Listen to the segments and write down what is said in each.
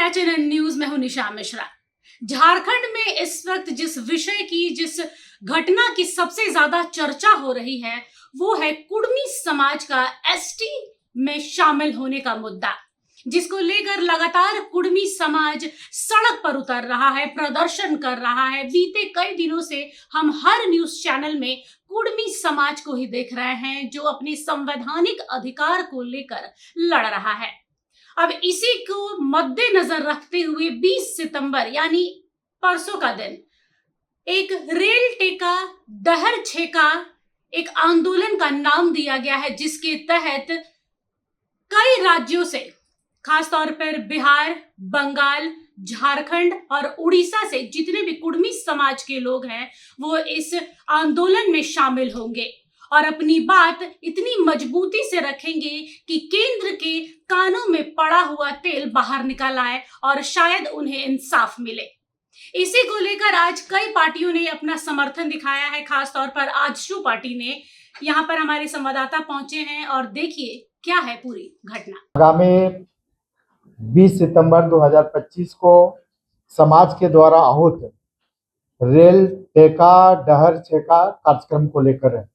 HNN news में हूं निशा मिश्रा। झारखंड में इस वक्त जिस विषय की, जिस घटना की सबसे ज्यादा चर्चा हो रही है वो है कुर्मी समाज का एसटी में शामिल होने का मुद्दा, जिसको लेकर लगातार कुर्मी समाज सड़क पर उतर रहा है, प्रदर्शन कर रहा है। बीते कई दिनों से हम हर न्यूज चैनल में कुर्मी समाज को ही देख रहे हैं जो अपनी संवैधानिक अधिकार को लेकर लड़ रहा है। अब इसी को मद्देनजर रखते हुए 20 सितंबर यानी परसों का दिन एक रेल टेका डहर छेका एक आंदोलन का नाम दिया गया है, जिसके तहत कई राज्यों से, खासतौर पर बिहार, बंगाल, झारखंड और उड़ीसा से जितने भी कुर्मी समाज के लोग हैं वो इस आंदोलन में शामिल होंगे और अपनी बात इतनी मजबूती से रखेंगे कि केंद्र के कानों में पड़ा हुआ तेल बाहर निकल आए और शायद उन्हें इंसाफ मिले। इसी को लेकर आज कई पार्टियों ने अपना समर्थन दिखाया है, खासतौर पर आजसू पार्टी ने। यहाँ पर हमारे संवाददाता पहुंचे हैं और देखिए क्या है पूरी घटना। आगामी 20 सितंबर 2025 को समाज के द्वारा आहूत रेल टेका डहर छेका कार्यक्रम को लेकर है।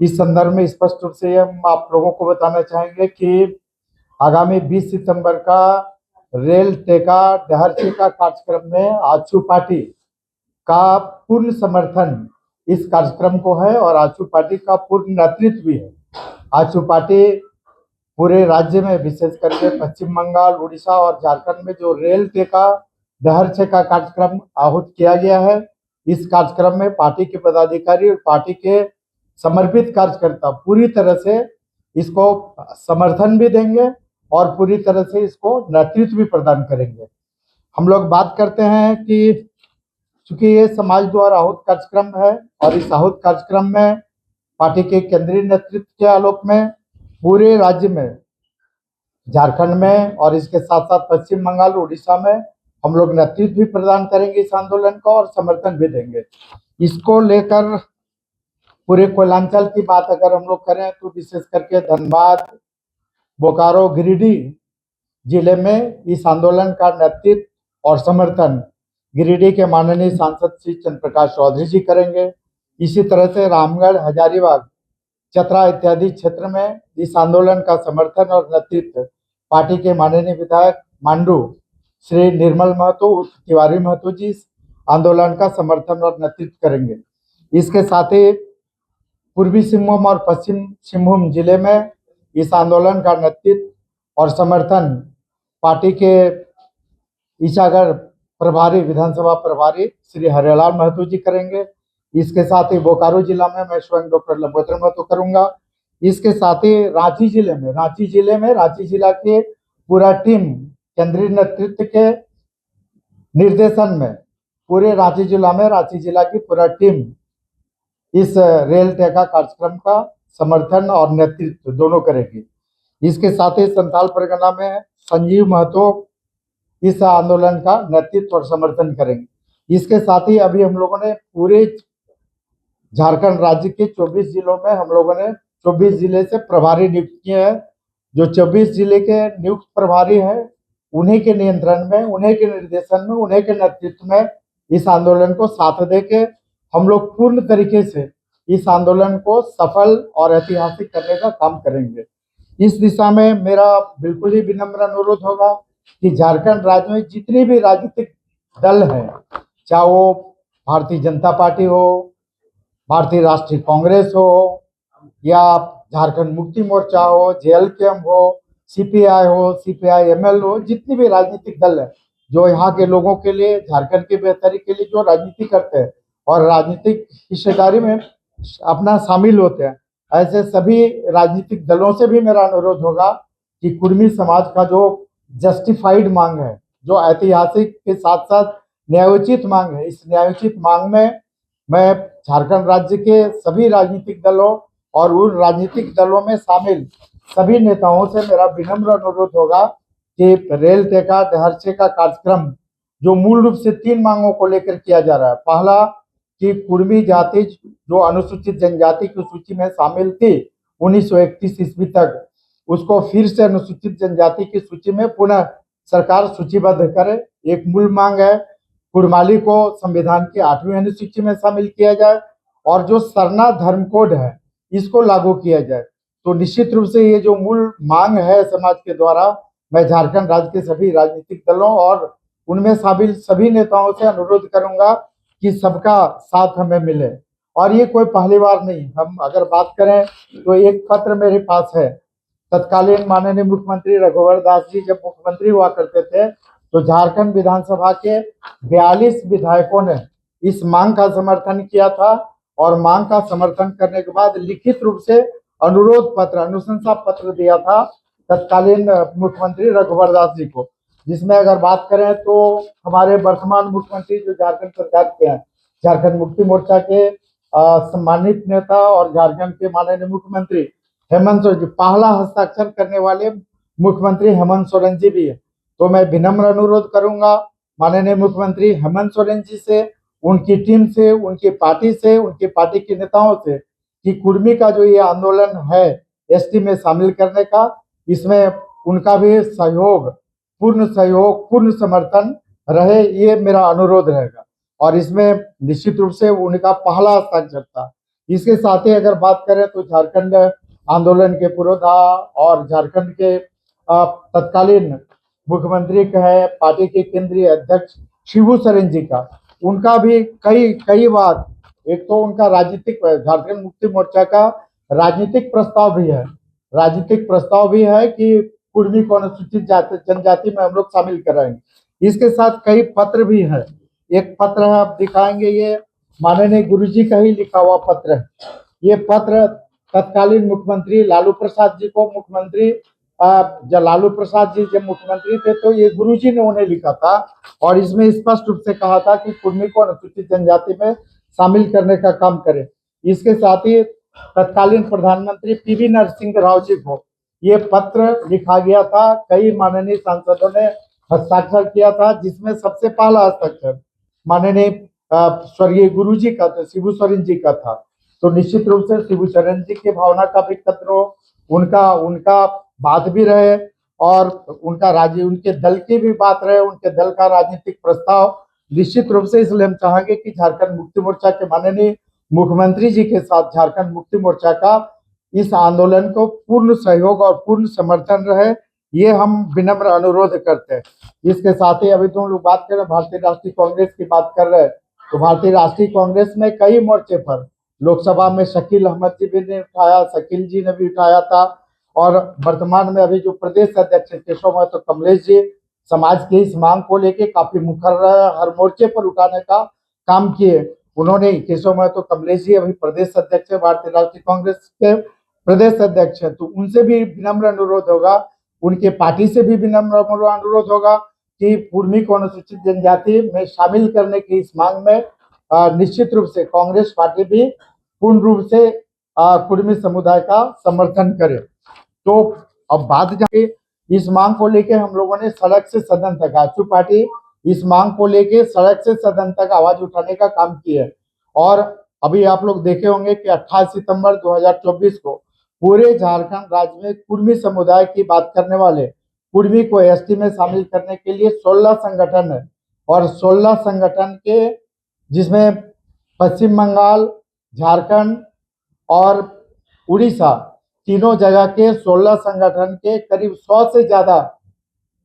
इस संदर्भ में स्पष्ट रूप से हम आप लोगों को बताना चाहेंगे कि आगामी 20 सितंबर का रेल टेका डहर छेका कार्यक्रम में आजसू पार्टी का पूर्ण समर्थन इस कार्यक्रम को है और आजसू पार्टी का पूर्ण नेतृत्व भी है। आजसू पार्टी पूरे राज्य में, विशेष करके पश्चिम बंगाल, उड़ीसा और झारखंड में जो रेल टेका डहर छेका कार्यक्रम आहूत किया गया है, इस कार्यक्रम में पार्टी के पदाधिकारी और पार्टी के समर्पित कार्यकर्ता पूरी तरह से इसको समर्थन भी देंगे और पूरी तरह से इसको नेतृत्व भी प्रदान करेंगे। हम लोग बात करते हैं कि चूंकि ये समाज द्वारा आहूत कार्यक्रम है और इस आहूत कार्यक्रम में पार्टी के केंद्रीय नेतृत्व के आलोक में पूरे राज्य में, झारखंड में और इसके साथ साथ पश्चिम बंगाल, उड़ीसा में हम लोग नेतृत्व भी प्रदान करेंगे इस आंदोलन का और समर्थन भी देंगे। इसको लेकर पूरे कोयलांचल की बात अगर हम लोग करें तो विशेष करके धनबाद, बोकारो, गिरिडीह जिले में इस आंदोलन का नेतृत्व और समर्थन गिरिडीह के माननीय सांसद श्री चंद्र प्रकाश चौधरी जी करेंगे। इसी तरह से रामगढ़, हजारीबाग, चतरा इत्यादि क्षेत्र में इस आंदोलन का समर्थन और नेतृत्व पार्टी के माननीय विधायक मांडू श्री निर्मल महतो उर्फ तिवारी महतो जी इस आंदोलन का समर्थन और नेतृत्व करेंगे। इसके साथ ही पूर्वी सिंहभूम और पश्चिम सिंहभूम जिले में इस आंदोलन का नेतृत्व और समर्थन पार्टी के ईसागढ़ प्रभारी, विधानसभा प्रभारी श्री हरिलाल महतो जी करेंगे। इसके साथ ही बोकारो जिला में मैं स्वयं डॉक्टर लंबोदर महतो करूंगा। इसके साथ ही रांची जिला के पूरा टीम केंद्रीय नेतृत्व के निर्देशन में पूरे रांची जिला की पूरा टीम इस रेल टेका कार्यक्रम का समर्थन और नेतृत्व दोनों करेगी। इसके साथ ही संथाल परगना में संजीव महतो इस आंदोलन का नेतृत्व और समर्थन करेंगे। इसके साथ ही अभी हम लोगों ने पूरे झारखंड राज्य के 24 जिलों में हम लोगों ने 24 जिले से प्रभारी नियुक्त किए हैं। जो 24 जिले के नियुक्त प्रभारी हैं उन्हीं के नियंत्रण में, उन्हीं के निर्देशन में, उन्हीं के नेतृत्व में इस आंदोलन को साथ देके हम लोग पूर्ण तरीके से इस आंदोलन को सफल और ऐतिहासिक करने का काम करेंगे। इस दिशा में मेरा बिल्कुल ही विनम्र अनुरोध होगा कि झारखंड राज्य में जितने भी राजनीतिक दल हैं, चाहे वो भारतीय जनता पार्टी हो, भारतीय राष्ट्रीय कांग्रेस हो या झारखंड मुक्ति मोर्चा हो, जेएलकेएम हो, सीपीआई हो, सीपीआई-एमएल हो, जितने भी राजनीतिक दल हैं जो यहाँ के लोगों के लिए, झारखंड की बेहतरी के लिए जो राजनीति करते हैं और राजनीतिक हिस्सेदारी में अपना शामिल होते हैं, ऐसे सभी राजनीतिक दलों से भी मेरा अनुरोध होगा कि कुर्मी समाज का जो जस्टिफाइड मांग है, जो ऐतिहासिक के साथ साथ न्यायोचित मांग है, इस न्यायोचित मांग में मैं झारखंड राज्य के सभी राजनीतिक दलों और उन राजनीतिक दलों में शामिल सभी नेताओं से मेरा विनम्र अनुरोध होगा कि रेल टेका डहर छेका कार्यक्रम जो मूल रूप से 3 मांगों को लेकर किया जा रहा है। पहला कि कुर्मी जाति जो अनुसूचित जनजाति की सूची में शामिल थी 1931 ईस्वी तक, उसको फिर से अनुसूचित जनजाति की सूची में पुनः सरकार सूचीबद्ध करे। एक मूल मांग है कुड़माली को संविधान की 8वीं अनुसूची में शामिल किया जाए और जो सरना धर्म कोड है इसको लागू किया जाए। तो निश्चित रूप से ये जो मूल मांग है समाज के द्वारा, मैं झारखंड राज्य के सभी राजनीतिक दलों और उनमें शामिल सभी नेताओं से अनुरोध करूंगा कि सबका साथ हमें मिले। और ये कोई पहली बार नहीं, हम अगर बात करें तो एक पत्र मेरे पास है। तत्कालीन माननीय मुख्यमंत्री रघुवर दास जी जब मुख्यमंत्री हुआ करते थे तो झारखंड विधानसभा के 42 विधायकों ने इस मांग का समर्थन किया था और मांग का समर्थन करने के बाद लिखित रूप से अनुरोध पत्र, अनुशंसा पत्र दिया था तत्कालीन मुख्यमंत्री रघुवर दास जी को, जिसमें अगर बात करें तो हमारे वर्तमान मुख्यमंत्री जो झारखंड सरकार के हैं, झारखंड मुक्ति मोर्चा के सम्मानित नेता और झारखंड के माननीय मुख्यमंत्री हेमंत सोरेन जी, पहला हस्ताक्षर करने वाले मुख्यमंत्री हेमंत सोरेन जी भी है। तो मैं विनम्र अनुरोध करूंगा माननीय मुख्यमंत्री हेमंत सोरेन जी से, उनकी टीम से, उनकी पार्टी से, उनकी पार्टी के नेताओं से कि कुर्मी का जो ये आंदोलन है एसटी में शामिल करने का, इसमें उनका भी सहयोग, पूर्ण समर्थन रहे, ये मेरा अनुरोध रहेगा। और इसमें निश्चित रूप से उनका पहला हस्ताक्षर था। इसके साथ ही अगर बात करें तो झारखंड आंदोलन के पुरोधा और झारखंड के तत्कालीन मुख्यमंत्री कहे, पार्टी के केंद्रीय अध्यक्ष शिबू सोरेन जी का, उनका भी कई बार, एक तो उनका राजनीतिक, झारखंड मुक्ति मोर्चा का राजनीतिक प्रस्ताव भी है कि कुर्मी को अनुसूचित जनजाति में हम लोग शामिल कराएंगे। इसके साथ कई पत्र भी है। एक पत्र है, आप दिखाएंगे, ये माननीय गुरुजी का ही लिखा हुआ पत्र है। ये पत्र तत्कालीन मुख्यमंत्री लालू प्रसाद जी को, जब लालू प्रसाद जी जब मुख्यमंत्री थे तो ये गुरुजी ने उन्हें लिखा था और इसमें स्पष्ट रूप से कहा था कि कुर्मी को अनुसूचित जनजाति में शामिल करने का काम करें। इसके साथ ही तत्कालीन प्रधानमंत्री पीवी नरसिंह राव जी को ये पत्र लिखा गया था, कई माननीय सांसदों ने हस्ताक्षर किया था, जिसमें सबसे पहला हस्ताक्षर माननीय स्वर्गीय गुरुजी का था, शिबू सोरेन जी का था। तो निश्चित रूप से शिबू सोरेन जी की भावना का भी कदर हो, उनका बात भी रहे और उनके दल की भी बात रहे, उनके दल का राजनीतिक प्रस्ताव निश्चित रूप से। इसलिए हम चाहेंगे कि झारखंड मुक्ति मोर्चा के माननीय मुख्यमंत्री जी के साथ झारखंड मुक्ति मोर्चा का इस आंदोलन को पूर्ण सहयोग और पूर्ण समर्थन रहे, ये हम विनम्र अनुरोध करते हैं। इसके साथ ही अभी तुम लोग बात करें भारतीय राष्ट्रीय कांग्रेस की बात कर रहे हैं, तो भारतीय राष्ट्रीय कांग्रेस में कई मोर्चे पर लोकसभा में शकील अहमद जी भी ने उठाया, शकील जी ने भी उठाया था और वर्तमान में अभी जो प्रदेश अध्यक्ष केशव महतो कमलेश जी समाज की इस मांग को लेके काफी मुखर रहे, हर मोर्चे पर उठाने का काम किए उन्होंने। केशव महतो कमलेश जी अभी प्रदेश अध्यक्ष है, भारतीय राष्ट्रीय कांग्रेस के प्रदेश अध्यक्ष है, तो उनसे भी विनम्र अनुरोध होगा, उनके पार्टी से भी विनम्र अनुरोध होगा कि कुर्मी को अनुसूचित जनजाति में शामिल करने की इस मांग में निश्चित रूप से कांग्रेस पार्टी भी पूर्ण रूप से कुर्मी समुदाय का समर्थन करे। तो अब बात जाके इस मांग को लेके हम लोगों ने सड़क से सदन तक, आजसू पार्टी इस मांग को लेके सड़क से सदन तक आवाज उठाने का काम किया है। और अभी आप लोग देखे होंगे कि 28 सितंबर 2024 को पूरे झारखंड राज्य में कुर्मी समुदाय की बात करने वाले, कुर्मी को एसटी में शामिल करने के लिए 16 संगठन है और 16 संगठन के, जिसमें पश्चिम बंगाल, झारखंड और उड़ीसा, तीनों जगह के 16 संगठन के करीब 100 से ज्यादा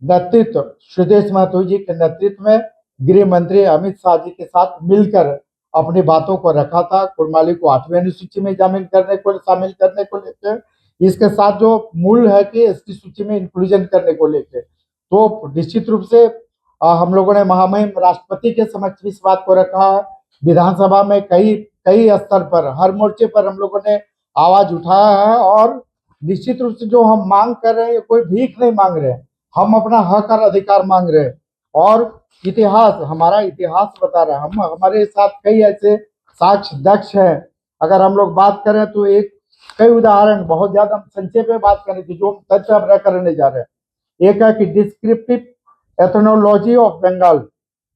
नेतृत्व सुदेश महतो जी के नेतृत्व में गृह मंत्री अमित शाह जी के साथ मिलकर अपनी बातों को रखा था, कुर्माली को 8वीं अनुसूची में शामिल करने को लेकर। इसके साथ जो मूल है कि एसटी सूची में इंक्लूजन करने को लेकर, तो निश्चित रूप से हम लोगों ने महामहिम राष्ट्रपति के समक्ष इस बात को रखा है। विधानसभा में कई स्तर पर, हर मोर्चे पर हम लोगों ने आवाज उठाया है और निश्चित रूप से जो हम मांग कर रहे हैं, कोई भीख नहीं मांग रहे हैं, हम अपना हक और अधिकार मांग रहे हैं। और हमारा इतिहास बता रहा है, हमारे साथ कई ऐसे साक्ष्य दक्ष हैं। अगर हम लोग बात करें तो कई उदाहरण, बहुत ज्यादा संक्षेप में बात करें कि जो तथ्य अब करने जा रहे हैं। एक है कि डिस्क्रिप्टिव एथनोलॉजी ऑफ बंगाल,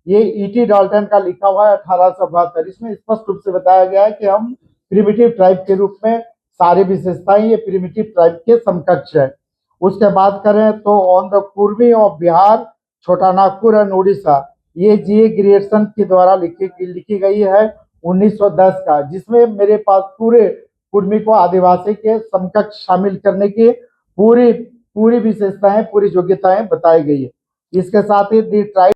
ये ईटी डाल्टन का लिखा हुआ है 1872। इसमें स्पष्ट रूप से बताया गया है कि हम प्रिमिटिव ट्राइब के रूप में सारी विशेषताएं ये प्रिमिटिव ट्राइब के समकक्ष है। उसके बाद करें तो on the Kurmi of Bihar छोटा नागपुर एंड उड़ीसा, ये जीए ग्रेजुएशन के द्वारा लिखी गई है 1910 का, जिसमें मेरे पास पूरे कुर्मी को आदिवासी के समकक्ष शामिल करने की पूरी पूरी विशेषताएं, पूरी योग्यताएं बताई गई है। इसके साथ ही दी ट्राइब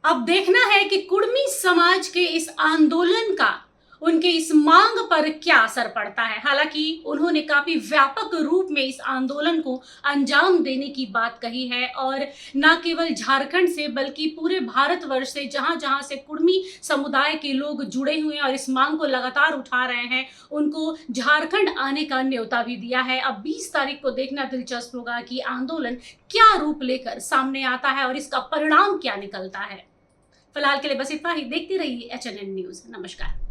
अब देखना है कि कुर्मी समाज के इस आंदोलन का उनके इस मांग पर क्या असर पड़ता है। हालांकि उन्होंने काफी व्यापक रूप में इस आंदोलन को अंजाम देने की बात कही है, और न केवल झारखंड से बल्कि पूरे भारतवर्ष से जहां जहां से कुर्मी समुदाय के लोग जुड़े हुए हैं और इस मांग को लगातार उठा रहे हैं, उनको झारखंड आने का न्योता भी दिया है। अब 20 तारीख को देखना दिलचस्प होगा कि आंदोलन क्या रूप लेकर सामने आता है और इसका परिणाम क्या निकलता है। फिलहाल के लिए बस इतना ही। देखती रहिए HNN न्यूज। नमस्कार।